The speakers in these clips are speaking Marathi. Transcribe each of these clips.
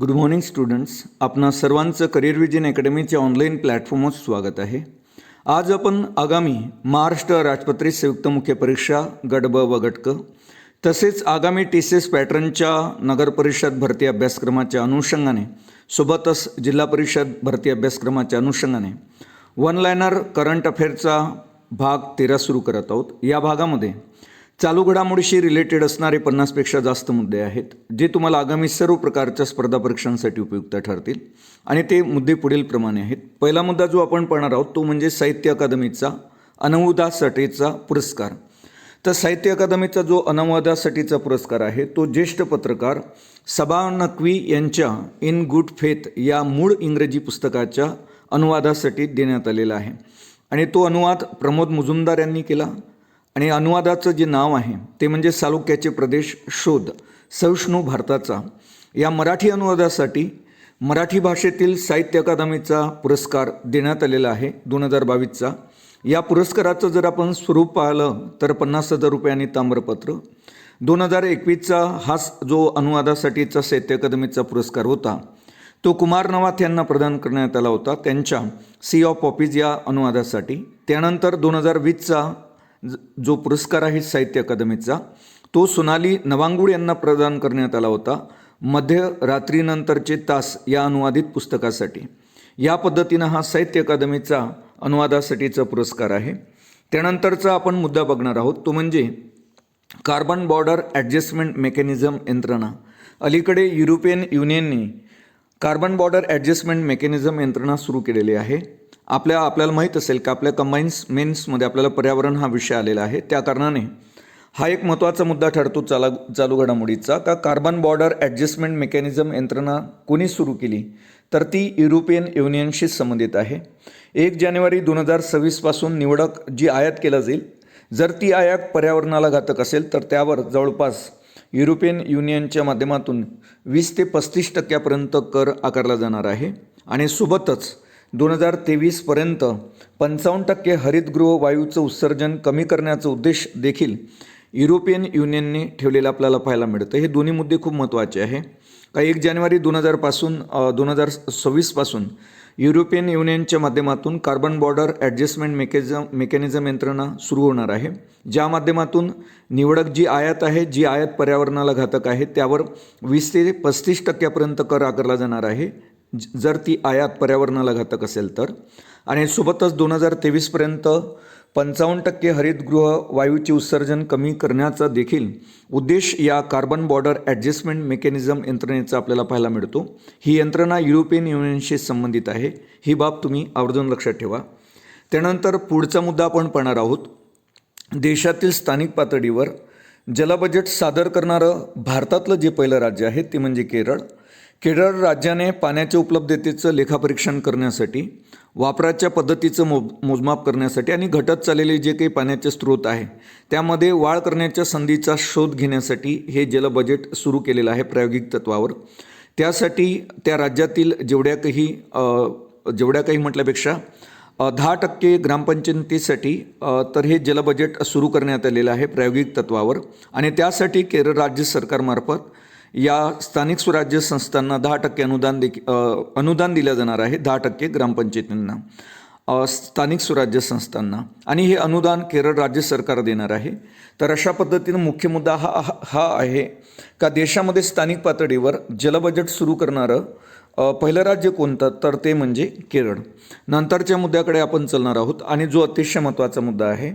Good morning students. आपणा सर्वांचं करिअर विजन अकॅडमीच्या ऑनलाईन प्लॅटफॉर्मवर स्वागत आहे. आज आपण आगामी महाराष्ट्र राजपत्रित संयुक्त मुख्य परीक्षा गट ब व गट क तसेच आगामी TCS पॅटर्नच्या नगर परिषद भरती अभ्यासक्रमाच्या अनुषंगाने सोबतच जिल्हा परिषद भरती अभ्यासक्रमाच्या अनुषंगाने वन लायनर करंट अफेअरचा भाग 13 सुरू करत आहोत. या भागामध्ये चालू घडामोडीशी रिलेटेड असणारे 50पेक्षा जास्त मुद्दे आहेत जे तुम्हाला आगामी सर्व प्रकारच्या स्पर्धा परीक्षांसाठी उपयुक्त ठरतील आणि ते मुद्दे पुढील प्रमाणे आहेत. पहिला मुद्दा जो आपण पाहणार आहोत तो म्हणजे साहित्य अकादमीचा अनुवादासाठीचा पुरस्कार. तर साहित्य अकादमीचा जो अनुवादासाठीचा पुरस्कार आहे तो ज्येष्ठ पत्रकार सबा नक्वी यांच्या इन गुड फेथ या मूळ इंग्रजी पुस्तकाच्या अनुवादासाठी देण्यात आलेला आहे आणि तो अनुवाद प्रमोद मुजुमदार यांनी केला. आणि अनुवादाचं जे नाव आहे ते म्हणजे सालुक्याचे प्रदेश शोध सहिष्णू भारताचा. या मराठी अनुवादासाठी मराठी भाषेतील साहित्य अकादमीचा पुरस्कार देण्यात आलेला आहे 2022चा. या पुरस्काराचं जर आपण स्वरूप पाहिलं तर 50,000 रुपयांनी ताम्रपत्र. 2021चा हा जो अनुवादासाठीचा साहित्य अकादमीचा पुरस्कार होता तो कुमार नवाथ यांना प्रदान करण्यात आला होता त्यांच्या सी ऑफ पॉपीज या अनुवादासाठी. त्यानंतर 2020चा जो पुरस्कार आहे साहित्य अकादमीचा तो सोनाली नवांगुड यांना प्रदान करण्यात आला होता मध्यरात्रीनंतरचे तास या अनुवादित पुस्तकासाठी. या पद्धतीनं हा साहित्य अकादमीचा अनुवादासाठीचा पुरस्कार आहे. त्यानंतरचा आपण मुद्दा बघणार आहोत तो म्हणजे कार्बन बॉर्डर ॲडजस्टमेंट मेकॅनिझम यंत्रणा. अलीकडे युरोपियन युनियनने कार्बन बॉर्डर ॲडजस्टमेंट मेकॅनिझम यंत्रणा सुरू केलेली आहे. आपल्याला माहीत असेल की आपल्या कंबाईन्स मेन्समध्ये आपल्याला पर्यावरण हा विषय आलेला आहे. त्या कारणाने हा एक महत्त्वाचा मुद्दा ठरतो चालू घडामोडीचा का कार्बन बॉर्डर ॲडजस्टमेंट मेकॅनिझम यंत्रणा कोणी सुरू केली तर ती युरोपियन युनियनशी संबंधित आहे. 1 जानेवारी 2026 पासून निवडक जी आयात केला जाईल जर ती आयात पर्यावरणाला घातक असेल तर त्यावर जवळपास युरोपियन युनियनच्या माध्यमातून 20 ते 35% कर आकारला जाणार आहे. आणि सोबतच 2023पर्यंत 55% हरितगृह वायूचं उत्सर्जन कमी करण्याचा उद्देश देखील युरोपियन युनियनने ठेवलेलं आपल्याला पाहायला मिळतं. हे दोन्ही मुद्दे खूप महत्त्वाचे आहे का 1 जानेवारी 2026 पासून युरोपियन युनियनच्या माध्यमातून कार्बन बॉर्डर ॲडजस्टमेंट मेकॅनिझम यंत्रणा सुरू होणार आहे ज्या माध्यमातून निवडक जी आयात आहे जी आयात पर्यावरणाला घातक आहे त्यावर 20 ते 35% कर आकारला जाणार आहे जर ती आयात पर्यावरणाला घातक असेल तर. आणि सोबतच 2023पर्यंत 55% हरितगृह वायूचे उत्सर्जन कमी करण्याचा देखील उद्देश या कार्बन बॉर्डर ॲडजस्टमेंट मेकॅनिझम यंत्रणेचा आपल्याला पाहायला मिळतो. ही यंत्रणा युरोपियन युनियनशी संबंधित आहे. ही बाब तुम्ही आवर्जून लक्षात ठेवा. त्यानंतर पुढचा मुद्दा आपण पाहणार आहोत. देशातील स्थानिक पातळीवर जल बजेट सादर करणारं भारतातलं जे पहिलं राज्य आहे ते म्हणजे केरळ. केरळ राज्याने पाण्याच्या उपलब्धतेचं लेखापरीक्षण करण्यासाठी वापराच्या पद्धतीचं मोजमाप करण्यासाठी आणि घटत चाललेले जे काही पाण्याचे स्रोत आहे त्यामध्ये वाढ करण्याच्या संधीचा शोध घेण्यासाठी हे जल बजेट सुरू केलेलं आहे प्रायोगिक तत्वावर. त्यासाठी त्या राज्यातील जेवढ्या काही म्हटल्यापेक्षा 10% ग्रामपंचायतीसाठी तर हे जल बजेट सुरू करण्यात आलेलं आहे प्रायोगिक तत्वावर. आणि त्यासाठी केरळ राज्य सरकारमार्फत या स्थानिक स्वराज्य संस्थांना 10% अनुदान दिलं जाणार आहे 10% ग्रामपंचायतींना स्थानिक स्वराज्य संस्थांना आणि हे अनुदान केरळ राज्य सरकार देणार आहे. तर अशा पद्धतीनं मुख्य मुद्दा हा आहे का देशामध्ये स्थानिक पातळीवर जल बजेट सुरू करणारं पहिलं राज्य कोणतं तर ते म्हणजे केरळ. नंतरच्या मुद्द्याकडे आपण चालणार आहोत आणि जो अतिशय महत्त्वाचा मुद्दा आहे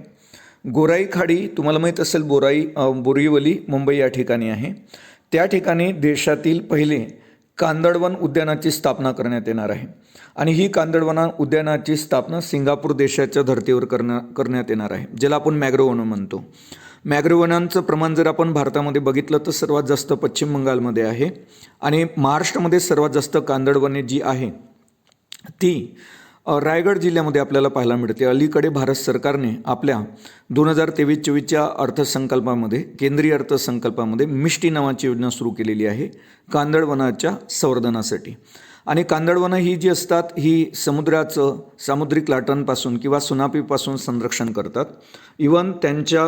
गोराई खाडी. तुम्हाला माहीत असेल बोरिवली मुंबई या ठिकाणी आहे. त्या ठिकाणी देशातील पहिले कांदळवन उद्यानाची स्थापना करण्यात येणार आहे आणि ही कांदळवन उद्यानाची स्थापना सिंगापूर देशाच्या धर्तीवर करण्यात येणार आहे ज्याला आपण मॅग्रोवन म्हणतो. मॅग्रोवनांचं प्रमाण जर आपण भारतामध्ये बघितलं तर सर्वात जास्त पश्चिम बंगालमध्ये आहे आणि महाराष्ट्रामध्ये सर्वात जास्त कांदळवने जी आहे ती रायगड जिल्ह्यामध्ये आपल्याला पाहायला मिळते. अलीकडे भारत सरकारने आपल्या 2023-24च्या अर्थसंकल्पामध्ये केंद्रीय अर्थसंकल्पामध्ये मिष्टी नावाची योजना सुरू केलेली आहे कांदळवनाच्या संवर्धनासाठी. आणि कांदळवनं ही जी असतात ही सामुद्रिक लाटांपासून किंवा सुनामीपासून संरक्षण करतात. इवन त्यांच्या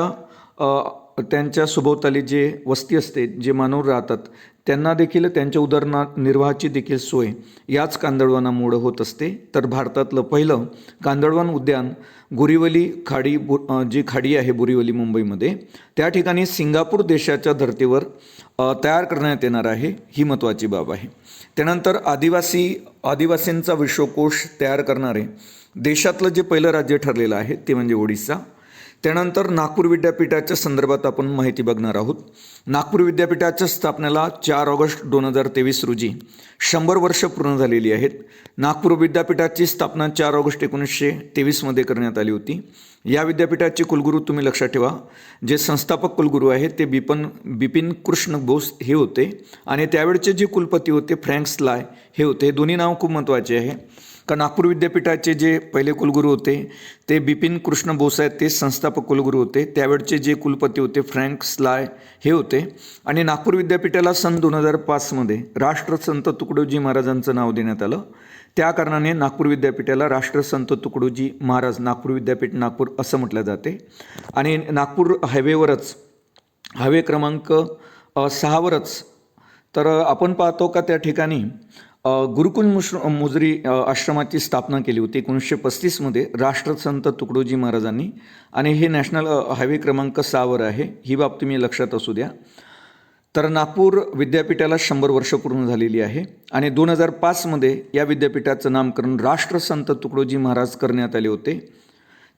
त्यांच्या सभोवताली जे वस्ती असते, जे मानव राहतात, त्यांना देखील त्यांच्या उदरनिर्वाहाची देखील सोय याच कांदळवनामुळं होत असते. तर भारतातलं पहिलं कांदळवन उद्यान बोरीवली खाडी जी खाडी आहे बोरीवली मुंबईमध्ये, त्या ठिकाणी सिंगापूर देशाच्या धर्तीवर तयार करण्यात येणार आहे. ही महत्त्वाची बाब आहे. त्यानंतर आदिवासींचा विश्वकोश तयार करणारे देशातलं जे पहिलं राज्य ठरलेलं आहे ते म्हणजे ओडिसा. त्यानंतर नागपूर विद्यापीठाच्या संदर्भात आपण माहिती बघणार आहोत. नागपूर विद्यापीठाच्या स्थापनेला 4 ऑगस्ट 2023 रोजी 100 वर्ष पूर्ण झालेली आहेत. नागपूर विद्यापीठाची स्थापना 4 ऑगस्ट 1923 करण्यात आली होती. या विद्यापीठाचे कुलगुरू तुम्ही लक्षात ठेवा, जे संस्थापक कुलगुरू आहेत ते बिपिन कृष्ण बोस हे होते आणि त्यावेळचे जे कुलपती होते फ्रँक स्लाय हे होते. दोन्ही नाव खूप महत्त्वाचे आहे का नागपूर विद्यापीठाचे जे पहिले कुलगुरू होते ते बिपिन कृष्ण बोस आहेत, ते संस्थापक कुलगुरू होते. त्यावेळचे जे कुलपती होते फ्रँक स्लाय हे होते. आणि नागपूर विद्यापीठाला सन 2005 राष्ट्रसंत तुकडोजी महाराजांचं नाव देण्यात आलं. त्या कारणाने नागपूर विद्यापीठाला राष्ट्रसंत तुकडोजी महाराज नागपूर विद्यापीठ नागपूर असं म्हटलं जाते. आणि नागपूर हायवे क्रमांक 6वरच तर आपण पाहतो का त्या ठिकाणी गुरुकुल मुजरी आश्रमाची स्थापना केली होती 1935 राष्ट्रसंत तुकडोजी महाराजांनी. आणि हे नॅशनल हायवे क्रमांक 6वर आहे. ही बाब तुम्ही लक्षात असू द्या. तर नागपूर विद्यापीठाला 100 वर्ष पूर्ण झालेली आहे. आणि 2005 या विद्यापीठाचं नामकरण राष्ट्रसंत तुकडोजी महाराज करण्यात आले होते.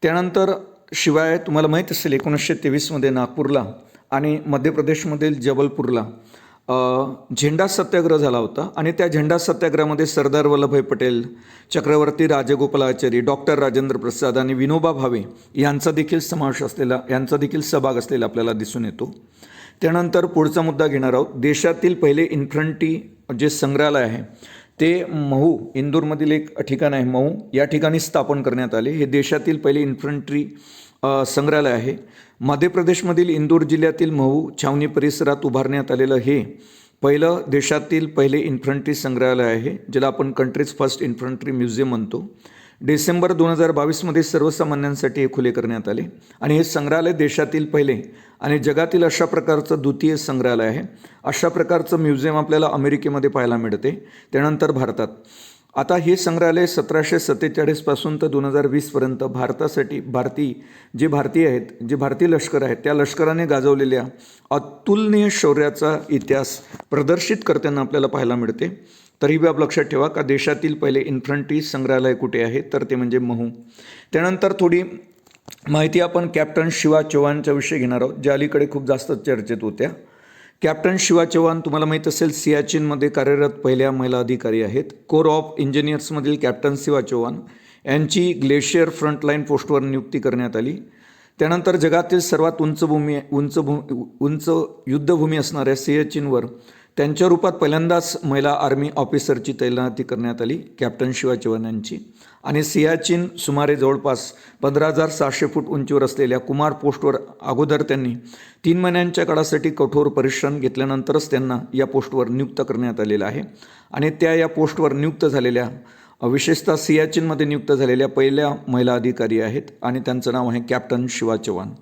त्यानंतर शिवाय तुम्हाला माहीत असेल 1923 नागपूरला आणि मध्य प्रदेशमधील जबलपूरला झेंडा सत्याग्रह झाला होता. आणि त्या झेंडा सत्याग्रहामध्ये सरदार वल्लभभाई पटेल, चक्रवर्ती राजगोपालाचारी, डॉक्टर राजेंद्र प्रसाद आणि विनोबा भावे यांचा देखील सहभाग असलेला आपल्याला दिसून येतो. त्यानंतर पुढचा मुद्दा घेणार आहोत. देशातील पहिले इन्फंट्री जे संग्रहालय आहे ते महू, इंदूरमधील एक ठिकाण आहे महू, या ठिकाणी स्थापन करण्यात आले. हे देशातील पहिले इन्फंट्री संग्रहालय आहे. मध्य प्रदेशमधील इंदूर जिल्ह्यातील महू छावणी परिसरात उभारण्यात आलेलं हे पहिलं देशातील पहिले इन्फंट्री संग्रहालय आहे, ज्याला आपण कंट्रीज फर्स्ट इन्फंट्री म्युझियम म्हणतो. डिसेंबर 2022 सर्वसामान्यांसाठी हे खुले करण्यात आले. आणि हे संग्रहालय देशातील पहिले आणि जगातील अशा प्रकारचं द्वितीय संग्रहालय आहे. अशा प्रकारचं म्युझियम आपल्याला अमेरिकेमध्ये पाहायला मिळते. त्यानंतर भारतात आता हे संग्रहालय 1747 पासून तर 2020 भारतासाठी जे भारतीय लष्कर आहेत त्या लष्कराने गाजवलेल्या अतुलनीय शौर्याचा इतिहास प्रदर्शित करताना आपल्याला पाहायला मिळते. तर ही बाब लक्षात ठेवा का देशातील पहिले इन्फंट्री संग्रहालय कुठे आहे तर ते म्हणजे महू. त्यानंतर थोडी माहिती आपण कॅप्टन शिवा चौहानच्या विषयी घेणार आहोत, ज्या अलीकडे खूप जास्त चर्चेत होत्या. कॅप्टन शिवा चौहान तुम्हाला माहीत असेल सियाचीनमध्ये कार्यरत पहिल्या महिला अधिकारी आहेत. कोर ऑफ इंजिनियर्समधील कॅप्टन शिवा चौहान यांची ग्लेशियर फ्रंटलाईन पोस्टवर नियुक्ती करण्यात आली. त्यानंतर जगातील सर्वात उंच युद्धभूमी असणाऱ्या सियाचीनवर त्यांच्या रूपात पहिल्यांदाच महिला आर्मी ऑफिसरची तैनाती करण्यात आली कॅप्टन शिवा चौहान यांची. आणि सियाचीन सुमारे जवळपास 15,600 फूट उंचीवर असलेल्या कुमार पोस्टवर अगोदर त्यांनी 3 महिन्यांच्या काळासाठी कठोर परिश्रम घेतल्यानंतरच त्यांना या पोस्टवर नियुक्त करण्यात आलेलं आहे. आणि त्या या पोस्टवर नियुक्त झालेल्या विशेषतः सियाचीनमध्ये नियुक्त झालेल्या पहिल्या महिला अधिकारी आहेत आणि त्यांचं नाव आहे कॅप्टन शिवा चौहान.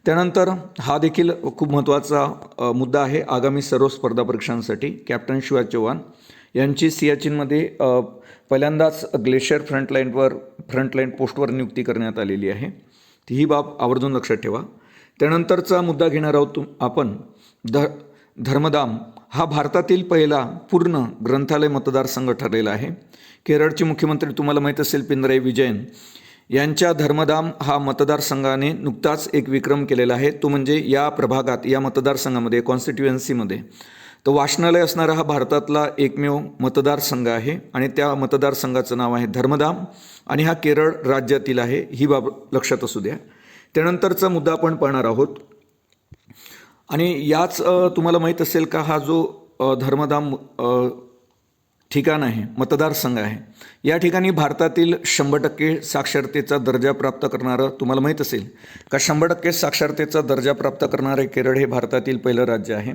त्यानंतर हा देखील खूप महत्त्वाचा मुद्दा आहे आगामी सर्व स्पर्धा परीक्षांसाठी. कॅप्टन शिवा चौहान यांची सियाचीनमध्ये पहिल्यांदाच ग्लेशियर फ्रंटलाईन पोस्टवर नियुक्ती करण्यात आलेली आहे. ही बाब आवर्जून लक्षात ठेवा. त्यानंतरचा मुद्दा घेणार आहोत आपण धर्मधाम हा भारतातील पहिला पूर्ण ग्रंथालय मतदारसंघ ठरलेला आहे. केरळचे मुख्यमंत्री तुम्हाला माहीत असेल पिनराई विजयन यांच्या धर्मधाम हा मतदारसंघाने नुकताच एक विक्रम केलेला आहे. तो म्हणजे या प्रभागात या मतदारसंघामध्ये कॉन्स्टिट्युएन्सीमध्ये तो वाचनालय असणारा हा भारतातला एकमेव मतदारसंघ आहे. आणि त्या मतदारसंघाचं नाव आहे धर्मधाम आणि हा केरळ राज्यातील आहे. ही बाब लक्षात असू द्या. त्यानंतरचा मुद्दा आपण पाहणार आहोत. आणि याच तुम्हाला माहीत असेल का हा जो धर्मधाम ठिकाण आहे मतदारसंघ आहे या ठिकाणी भारतातील 100% साक्षरतेचा दर्जा प्राप्त करणारं तुम्हाला माहीत असेल का 100% साक्षरतेचा दर्जा प्राप्त करणारे केरळ हे भारतातील पहिलं राज्य आहे.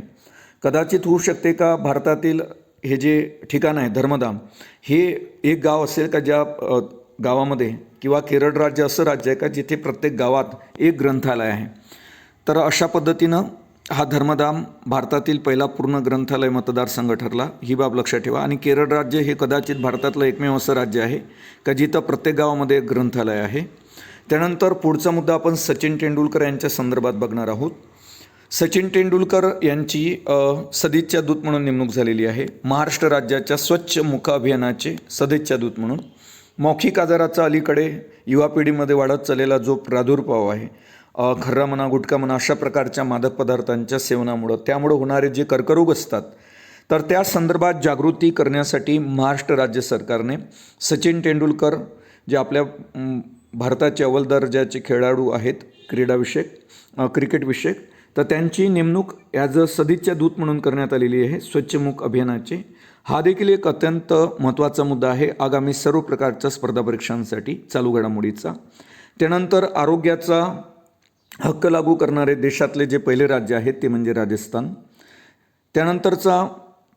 कदाचित होऊ शकते का भारतातील हे जे ठिकाण आहे धर्मधाम हे एक गाव असेल का ज्या गावामध्ये किंवा केरळ राज्य असं राज्य आहे का जिथे प्रत्येक गावात एक ग्रंथालय आहे. तर अशा पद्धतीनं हा धर्मधाम भारतातील पहिला पूर्ण ग्रंथालय मतदारसंघ ठरला, ही बाब लक्षात ठेवा. आणि केरळ राज्य हे कदाचित भारतातलं एकमेव असं राज्य आहे का जिथं प्रत्येक गावामध्ये एक ग्रंथालय आहे. त्यानंतर पुढचा मुद्दा आपण सचिन तेंडुलकर यांच्या संदर्भात बघणार आहोत. सचिन तेंडुलकर यांची सदिच्छा दूत म्हणून नेमणूक झालेली आहे. महाराष्ट्र राज्याच्या स्वच्छ मुख अभियानाचे सदिच्छा दूत म्हणून. मौखिक आजाराचा अलीकडे युवा पिढीमध्ये वाढत चाललेला जो प्रादुर्भाव आहे, खर्रा म्हणा, गुटखा म्हणा, अशा प्रकारच्या मादक पदार्थांच्या सेवनामुळं त्यामुळं होणारे जे कर्करोग असतात, तर त्या संदर्भात जागृती करण्यासाठी महाराष्ट्र राज्य सरकारने सचिन तेंडुलकर जे आपल्या भारताचे अव्वल दर्जाचे खेळाडू आहेत क्रिकेटविषयक, तर त्यांची नेमणूक ॲज अ सदिच्छा दूत म्हणून करण्यात आलेली आहे स्वच्छमुख अभियानाचे. हा देखील एक अत्यंत महत्त्वाचा मुद्दा आहे आगामी सर्व प्रकारच्या स्पर्धा परीक्षांसाठी चालू घडामोडीचा. त्यानंतर आरोग्याचा हक्क लागू करणारे देशातले जे पहिले राज्य आहेत ते म्हणजे राजस्थान. त्यानंतरचा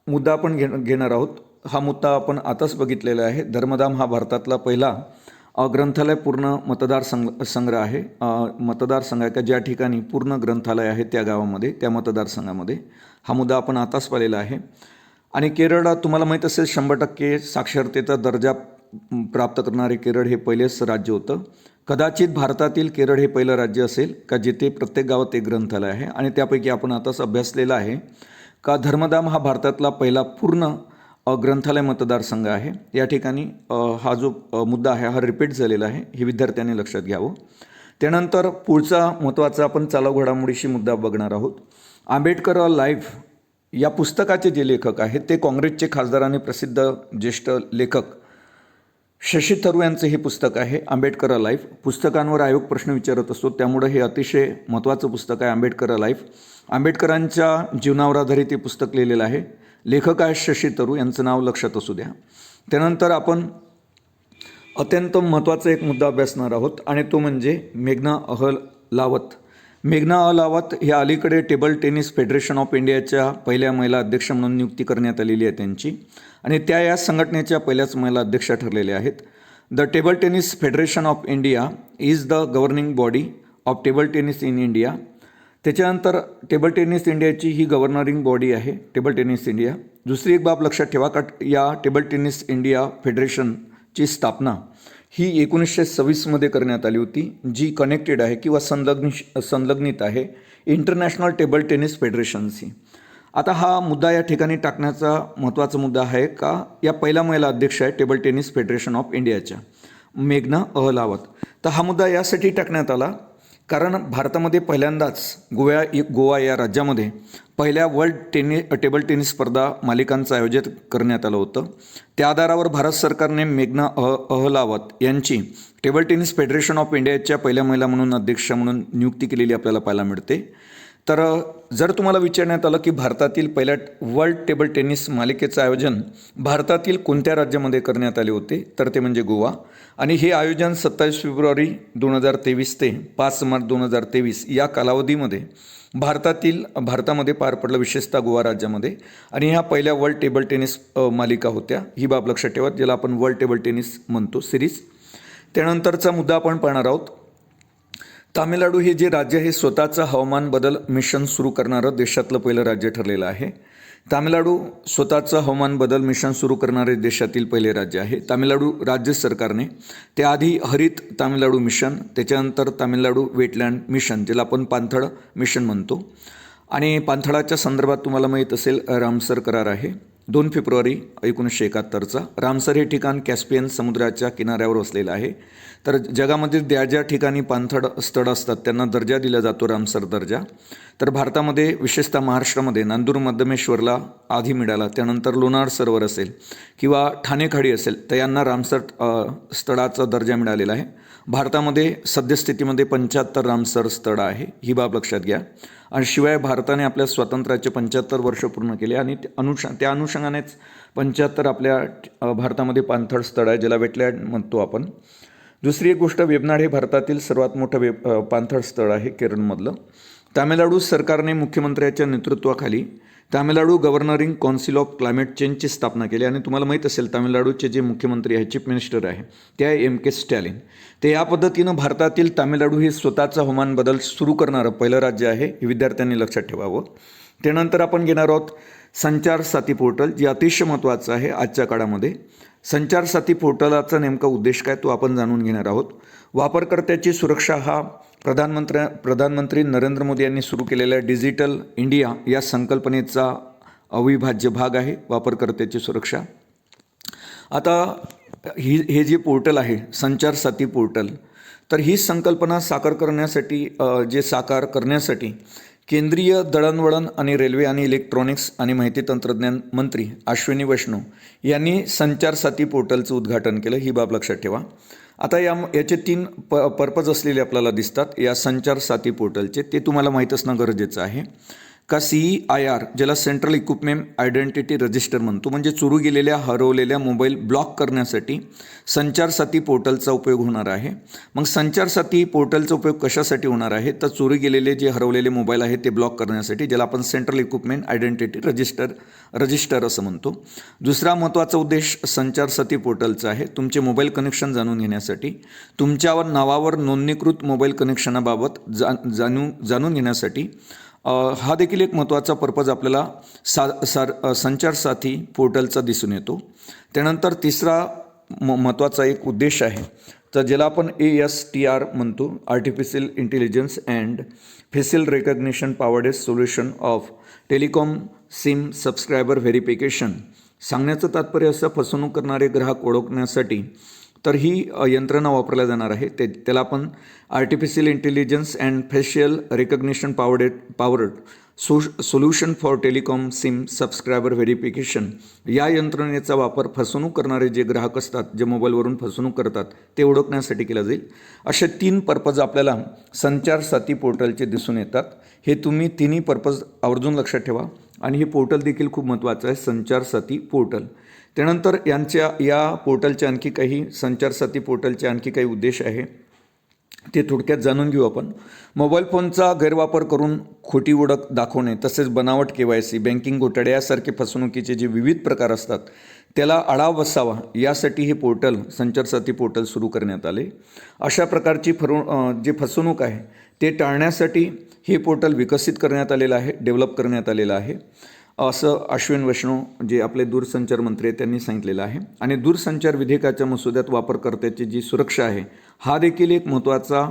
मुद्दा आपण घेणार आहोत. हा मुद्दा आपण आताच बघितलेला आहे. धर्मधाम हा भारतातला पहिला ग्रंथालय पूर्ण मतदारसंग्रह आहे. मतदारसंघ आहे का ज्या ठिकाणी पूर्ण ग्रंथालय आहे त्या गावामध्ये, त्या मतदारसंघामध्ये. हा मुद्दा आपण आताच पाहिलेला आहे. आणि केरळ तुम्हाला माहीत असेल 100% साक्षरतेचा दर्जा प्राप्त करणारे केरळ हे पहिलेच राज्य होतं. कदाचित भारतातील केरळ हे पहिलं राज्य असेल का जिथे प्रत्येक गावात एक ग्रंथालय आहे. आणि त्यापैकी आपण आताच अभ्यासलेला आहे का धर्मधाम हा भारतातला पहिला पूर्ण ग्रंथालय मतदारसंघ आहे. या ठिकाणी हा जो मुद्दा आहे हा रिपीट झालेला आहे, हे विद्यार्थ्यांनी लक्षात घ्यावं. त्यानंतर पुढचा महत्त्वाचा आपण चालू घडामोडीशी मुद्दा बघणार आहोत. आंबेडकर लाईव्ह या पुस्तकाचे जे लेखक आहेत ते काँग्रेसचे खासदार आणि प्रसिद्ध ज्येष्ठ लेखक शशी थरूर यांचं हे पुस्तक आहे आंबेडकर लाईव्ह. पुस्तकांवर आयोग प्रश्न विचारत असतो, त्यामुळे हे अतिशय महत्त्वाचं पुस्तक आहे आंबेडकर लाईव्ह. आंबेडकरांच्या जीवनावर आधारित हे पुस्तक लिहिलेलं आहे. लेखक आहे शशी थरूर, यांचं नाव लक्षात असू द्या. त्यानंतर आपण अत्यंत महत्त्वाचा एक मुद्दा अभ्यासणार आहोत आणि तो म्हणजे मेघना अहलावत. मेघना अहलावत ह्या अलीकडे टेबल टेनिस फेडरेशन ऑफ इंडियाच्या पहिल्या महिला अध्यक्ष म्हणून नियुक्ती करण्यात आलेली आहे त्यांची, आणि त्या या संघटनेच्या पहिल्याच महिला अध्यक्ष ठरलेल्या आहेत. The table tennis federation of India is the governing body of table tennis in India. त्याच्यानंतर टेबल टेनिस इंडियाची ही गव्हर्नरिंग बॉडी आहे टेबल टेनिस इंडिया. दुसरी एक बाब लक्षात ठेवा का या टेबल टेनिस इंडिया फेडरेशनची स्थापना ही 1926मध्ये करण्यात आली होती, जी कनेक्टेड आहे किंवा संलग्नित आहे इंटरनॅशनल टेबल टेनिस फेडरेशनशी. आता हा मुद्दा या ठिकाणी टाकण्याचा महत्त्वाचा मुद्दा आहे का या पहिल्या महिला अध्यक्ष आहे टेबल टेनिस फेडरेशन ऑफ इंडियाच्या मेघना अहलावत. तर हा मुद्दा यासाठी टाकण्यात आला कारण भारतामध्ये पहिल्यांदाच गोवा या राज्यामध्ये पहिल्या वर्ल्ड टेबल टेनिस स्पर्धा मालिकांचं आयोजन करण्यात आलं होतं. त्या आधारावर भारत सरकारने मेघना अहलावत यांची टेबल टेनिस फेडरेशन ऑफ इंडियाच्या पहिल्या महिला म्हणून अध्यक्ष म्हणून नियुक्ती केलेली आपल्याला पाहायला मिळते. तर जर तुम्हाला विचारण्यात आलं की भारतातील पहिल्या वर्ल्ड टेबल टेनिस मालिकेचं आयोजन भारतातील कोणत्या राज्यामध्ये करण्यात आले होते, तर ते म्हणजे गोवा. आणि हे आयोजन 27 फेब्रुवारी 2023 ते 5 मार्च 2023 या कालावधीमध्ये भारतामध्ये पार पडलं, विशेषतः गोवा राज्यामध्ये. आणि ह्या पहिल्या वर्ल्ड टेबल टेनिस मालिका होत्या, ही बाब लक्षात ठेवा, ज्याला आपण वर्ल्ड टेबल टेनिस म्हणतो सिरीज. त्यानंतरचा मुद्दा आपण पाहणार आहोत. तामिळनाडू हे जे राज्य आहे स्वतःचं हवामान बदल मिशन सुरू करणारं देशातलं पहिलं राज्य ठरलेलं आहे. तामिळनाडू स्वतःचं हवामान बदल मिशन सुरू करणारे देशातील पहिले राज्य आहे. तामिळनाडू राज्य सरकारने त्याआधी हरित तामिळनाडू मिशन, त्याच्यानंतर तामिळनाडू वेटलँड मिशन, ज्याला आपण पाणथळ मिशन म्हणतो. आणि पाणथळाच्या संदर्भात तुम्हाला माहीत असेल रामसर करार आहे 2 फेब्रुवारी 1971चा. रामसर हे ठिकाण कॅस्पियन समुद्राच्या किनाऱ्यावर वसलेलं आहे. तर जगामध्ये ज्या ठिकाणी पाणथळ स्थळ असतात त्यांना दर्जा दिला जातो रामसर दर्जा. तर भारतामध्ये विशेषतः महाराष्ट्रामध्ये नांदूर मध्यमेश्वरला आधी मिळाला, त्यानंतर लोणार सरोवर असेल किंवा ठाणे खाडी असेल तर यांना रामसर स्थळाचा दर्जा मिळालेला आहे. भारतामध्ये सद्यस्थितीमध्ये 75 रामसर स्थळ आहे, ही बाब लक्षात घ्या. आणि शिवाय भारताने आपल्या स्वातंत्र्याचे 75 वर्ष पूर्ण केले आणि त्या अनुषंगानेच 75 आपल्या भारतामध्ये पाणथळ स्थळ आहे, ज्याला वेटलँड म्हणतो आपण. दुसरी एक गोष्ट, वेबनाड हे भारतातील सर्वात मोठं पाणथळ स्थळ आहे केरळमधलं. तामिळनाडू सरकारने मुख्यमंत्र्याच्या नेतृत्वाखाली तामिळनाडू गव्हर्नरिंग कौन्सिल ऑफ क्लायमेट चेंजची स्थापना केली. आणि तुम्हाला माहीत असेल तामिळनाडूचे जे मुख्यमंत्री आहे, चीफ मिनिस्टर आहे, ते आहे M.K. स्टॅलिन. ते या पद्धतीनं भारतातील तामिळनाडू हे स्वतःचा हवामान बदल सुरू करणारं पहिलं राज्य आहे, हे विद्यार्थ्यांनी लक्षात ठेवावं. त्यानंतर आपण घेणार आहोत संचार साथी पोर्टल, जे अतिशय महत्त्वाचं आहे आजच्या काळामध्ये. संचार साथी पोर्टलाचा नेमका उद्देश काय तो आपण जाणून घेणार आहोत. वापरकर्त्याची सुरक्षा हा प्रधानमंत्री नरेंद्र मोदी यांनी सुरू केलेल्या डिजिटल इंडिया या संकल्पनेचा अविभाज्य भाग आहे, वापरकर्त्याची सुरक्षा. आता हे जे पोर्टल आहे संचार साथी पोर्टल, तर ही संकल्पना साकार करण्यासाठी केंद्रीय दळणवळण आणि रेल्वे आणि इलेक्ट्रॉनिक्स आणि माहिती तंत्रज्ञान मंत्री अश्विनी वैष्णव यांनी संचार साथी पोर्टलचं उद्घाटन केलं, ही बाब लक्षात ठेवा. आता याचे 3 पर्पज असलेले आपल्याला दिसतात या संचार साथी पोर्टलचे, ते तुम्हाला माहीत असणं गरजेचं आहे. का CEIR, ज्याला सेंट्रल इक्विपमेंट आयडेंटिटी रजिस्टर म्हणतो, म्हणजे चोरू गेलेल्या हरवलेल्या मोबाईल ब्लॉक करण्यासाठी संचार साथी पोर्टलचा उपयोग होणार आहे. मग संचार साथी पोर्टलचा उपयोग कशासाठी होणार आहे, तर चोरी गेलेले जे हरवलेले मोबाईल आहेत ते ब्लॉक करण्यासाठी, ज्याला आपण सेंट्रल इक्विपमेंट आयडेंटिटी रजिस्टर असं म्हणतो. दुसरा महत्त्वाचा उद्देश संचार साथी पोर्टलचा आहे तुमचे मोबाईल कनेक्शन जाणून घेण्यासाठी, तुमच्यावर नावावर नोंदणीकृत मोबाईल कनेक्शनाबाबत जाणून घेण्यासाठी. हा देखील एक महत्त्वाचा पर्पज आपल्याला संचार साथी पोर्टलचा दिसून येतो. त्यानंतर तिसरा महत्त्वाचा एक उद्देश आहे, तर ज्याला आपण ASTR म्हणतो, artificial intelligence and facial recognition powered solution of telecom SIM subscriber verification. सांगण्याचं तात्पर्य असं, फसवणूक करणारे ग्राहक ओळखण्यासाठी तर ही यंत्रणा वापरल्या जाणार आहे. त्याला आपण artificial intelligence and facial recognition powered solution for telecom SIM subscriber verification. या यंत्रणेचा वापर फसवणूक करणारे जे ग्राहक असतात, जे मोबाईलवरून फसवणूक करतात, ते ओळखण्यासाठी केला जाईल. असे 3 पर्पज आपल्याला संचार साथी पोर्टलचे दिसून येतात. हे तुम्ही तिन्ही पर्पज आवर्जून लक्षात ठेवा. आणि हे पोर्टल देखील खूप महत्त्वाचं आहे, संचार साथी पोर्टल. त्यानंतर या पोर्टलचे आणखी काही संचार साथी पोर्टलचे आणखी काही उद्देश आहे, ते थोडक्यात जाणून घेऊ आपण. मोबाईल फोनचा गैरवापर करून खोटी ओळख दाखवणे, तसेच बनावट KYC, बँकिंग घोटाळे यासारखे फसवणुकीचे जे विविध प्रकार असतात त्याला आळा बसावा, यासाठी हे पोर्टल संचार साथी पोर्टल सुरू करण्यात आले. अशा प्रकारची जे फसवणूक आहे ते टाळण्यासाठी हे पोर्टल विकसित करण्यात आलेलं आहे, डेव्हलप करण्यात आलेलं आहे, असं अश्विन वैष्णव जे आपले दूरसंचार मंत्री आहेत त्यांनी सांगितलेलं आहे. आणि दूरसंचार विधेयकाच्या मसुद्यात वापरकर्त्याची जी सुरक्षा आहे, हा देखील एक महत्त्वाचा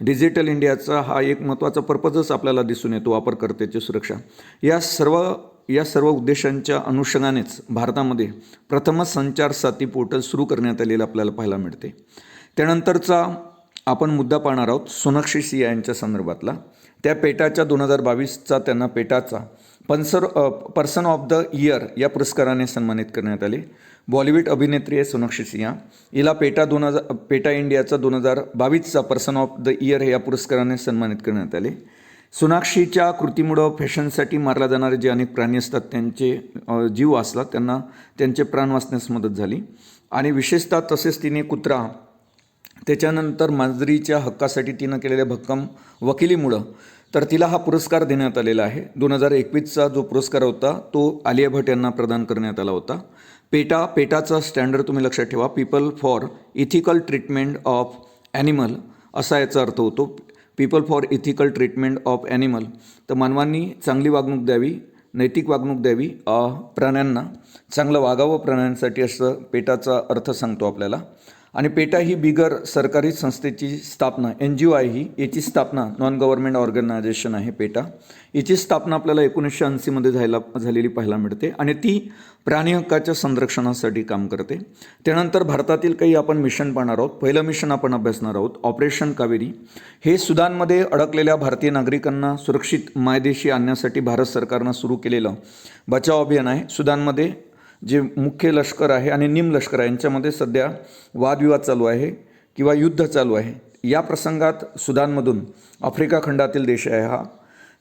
डिजिटल इंडियाचा हा एक महत्त्वाचा पर्पजच आपल्याला दिसून येतो, वापरकर्त्याची सुरक्षा. या सर्व उद्देशांच्या अनुषंगानेच भारतामध्ये प्रथमच संचार साथी पोर्टल सुरू करण्यात आलेलं आपल्याला पाहायला मिळते. त्यानंतरचा आपण मुद्दा पाहणार आहोत सोनाक्षी सिन्हा यांच्या संदर्भातला. त्या पेटाच्या 2022चा त्यांना पेटाचा पर्सन ऑफ द इयर या पुरस्काराने सन्मानित करण्यात आले. बॉलिवूड अभिनेत्री आहे सोनाक्षी सिन्हा. हिला पेटा इंडियाचा 2022चा पर्सन ऑफ द इयर या पुरस्काराने सन्मानित करण्यात आले. सोनाक्षीच्या कृतीमुळं फॅशनसाठी मारल्या जाणारे जे अनेक प्राणी असतात त्यांचे जीव वाचला, त्यांना त्यांचे प्राण वाचण्यास मदत झाली. आणि विशेषतः तसेच तिने कुत्रा, त्याच्यानंतर मांजरीच्या हक्कासाठी तिनं केलेल्या भक्कम वकिलीमुळं तर तिला हा पुरस्कार देण्यात आलेला आहे. 2021चा जो पुरस्कार होता तो आलिया भट यांना प्रदान करण्यात आला होता. पेटाचा स्टँडर्ड तुम्ही लक्षात ठेवा, people for ethical treatment of animal असा याचा अर्थ होतो. People for ethical treatment of animal, तर मानवांनी चांगली वागणूक द्यावी, नैतिक वागणूक द्यावी, प्राण्यांना चांगलं वागावं प्राण्यांसाठी, असं पेटाचा अर्थ सांगतो आपल्याला. आणि पेटा ही बिगर सरकारी संस्थेची स्थापना, NGO आहे ही, याची स्थापना नॉन गव्हर्नमेंट ऑर्गनायझेशन आहे पेटा. याची स्थापना आपल्याला 1980मध्ये झालेली पाहायला मिळते आणि ती प्राणी हक्काच्या संरक्षणासाठी काम करते. त्यानंतर भारतातील काही आपण मिशन पाहणार आहोत. पहिलं मिशन आपण अभ्यासणार आहोत ऑपरेशन कावेरी. हे सुदानमध्ये अडकलेल्या भारतीय नागरिकांना सुरक्षित मायदेशी आणण्यासाठी भारत सरकारनं सुरू केलेलं बचाव अभियान आहे. सुदानमध्ये जे मुख्य लष्कर आहे आणि निम लष्कर आहे यांच्यामध्ये सध्या वादविवाद चालू आहे युद्ध चालू आहे. या प्रसंगात सुदानमधून, आफ्रिका खंडातील देश आहे हा,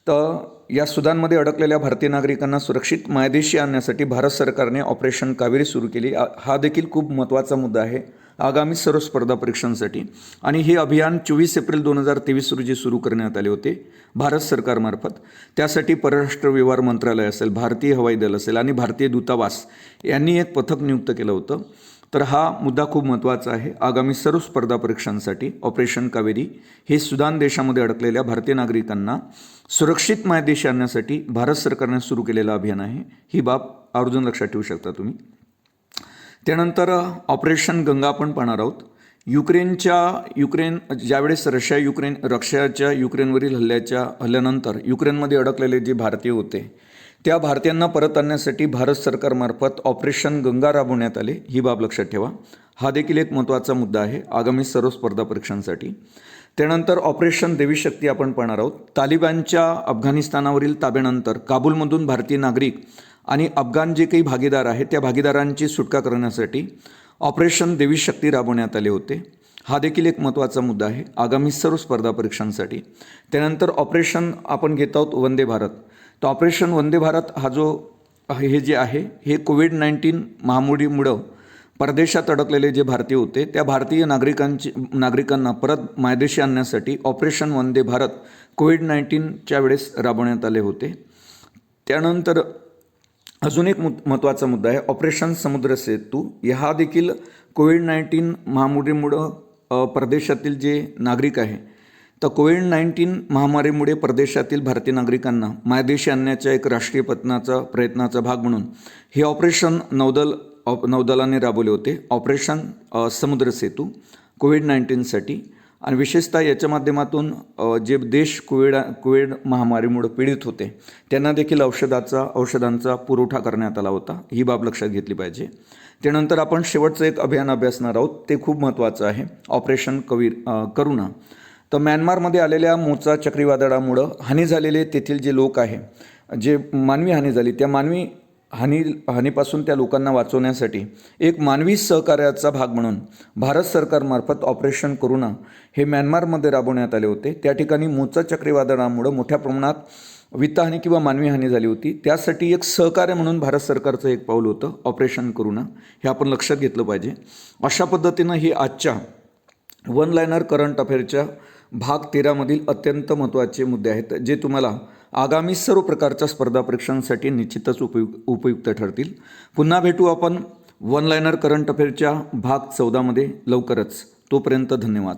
तर या सुदानमध्ये अडकलेल्या भारतीय नागरिकांना सुरक्षित मायदेशी आणण्यासाठी भारत सरकारने ऑपरेशन कावेरी सुरू केली. हा देखील खूप महत्त्वाचा मुद्दा आहे आगामी सर्व स्पर्धा परीक्षांसाठी. आणि हे अभियान 24 एप्रिल 2023 रोजी सुरू करण्यात आले होते भारत सरकारमार्फत. त्यासाठी परराष्ट्र व्यवहार मंत्रालय असेल, भारतीय हवाई दल असेल आणि भारतीय दूतावास यांनी एक पथक नियुक्त केलं होतं. तर हा मुद्दा खूप महत्त्वाचा आहे आगामी सर्व स्पर्धा परीक्षांसाठी. ऑपरेशन कावेरी हे सुदान देशामध्ये अडकलेल्या भारतीय नागरिकांना सुरक्षित मायदेशी आणण्यासाठी भारत सरकारने सुरू केलेलं अभियान आहे. ही बाब आवर्जून लक्षात ठेवू शकता तुम्ही. त्यानंतर ऑपरेशन गंगा आपण पाहणार आहोत. युक्रेन ज्यावेळेस रशियाच्या युक्रेनवरील हल्ल्यानंतर युक्रेनमध्ये अडकलेले जे भारतीय होते त्या भारतीयांना परत आणण्यासाठी भारत सरकारमार्फत ऑपरेशन गंगा राबवण्यात आले. ही बाब लक्षात ठेवा. हा देखील एक महत्त्वाचा मुद्दा आहे आगामी सर्व स्पर्धा परीक्षांसाठी. त्यानंतर ऑपरेशन देवी शक्ती आपण पाहणार आहोत. तालिबानच्या अफगाणिस्तानावरील ताब्यानंतर काबूलमधून भारतीय नागरिक आणि अफगाण जे काही भागीदार आहेत त्या भागीदारांची सुटका करण्यासाठी ऑपरेशन देवी शक्ती राबवण्यात आले होते. हा देखील एक महत्त्वाचा मुद्दा आहे आगामी सर्व स्पर्धा परीक्षांसाठी. त्यानंतर ऑपरेशन आपण घेत आहोत वंदे भारत. तर ऑपरेशन वंदे भारत हे जे आहे हे कोविड-19 महामारीमुळं परदेशात अडकलेले जे भारतीय होते त्या भारतीय नागरिकांना परत मायदेशी आणण्यासाठी ऑपरेशन वंदे भारत कोविड-19च्या वेळेस राबवण्यात आले होते. त्यानंतर अजून एक महत्त्वाचा मुद्दा आहे ऑपरेशन समुद्र सेतू. हा देखील कोविड-19 महामारीमुळं परदेशातील जे नागरिक आहे तर कोविड-19 महामारीमुळे परदेशातील भारतीय नागरिकांना मायदेशी आणण्याच्या एक राष्ट्रीय प्रयत्नाचा भाग म्हणून हे ऑपरेशन नौदलाने राबवले होते. ऑपरेशन समुद्र सेतू कोविड-19साठी. आणि विशेषतः याच्या माध्यमातून जे देश कोविड महामारीमुळे पीडित होते त्यांना देखील औषधांचा पुरवठा करण्यात आला होता. ही बाब लक्षात घेतली पाहिजे. त्यानंतर आपण शेवटचं एक अभियान अभ्यासणार आहोत. ते खूप महत्त्वाचं आहे ऑपरेशन करुणा. तर म्यानमारमध्ये आलेल्या मोचा चक्रीवादळामुळं हानी झालेले तेथील जे लोक आहे जे मानवी हानी झाली त्या मानवी हानीपासून त्या लोकांना वाचवण्यासाठी एक मानवी सहकार्याचा भाग म्हणून भारत सरकारमार्फत ऑपरेशन करुणा हे म्यानमारमध्ये राबवण्यात आले होते. त्या ठिकाणी मोचा चक्रीवादळामुळं मोठ्या प्रमाणात वित्तहानी किंवा मानवी हानी झाली होती. त्यासाठी एक सहकार्य म्हणून भारत सरकारचं एक पाऊल होतं ऑपरेशन करुणा. हे आपण लक्षात घेतलं पाहिजे. अशा पद्धतीनं ही आजच्या वन लायनर करंट अफेअरच्या भाग 13 मधील अत्यंत महत्त्वाचे मुद्दे आहेत जे तुम्हाला आगामी सर्व प्रकारच्या स्पर्धा परीक्षांसाठी निश्चितच उपयुक्त ठरतील. पुन्हा भेटू आपण वन लायनर करंट अफेअरच्या भाग 14 मध्ये लवकरच. तोपर्यंत धन्यवाद.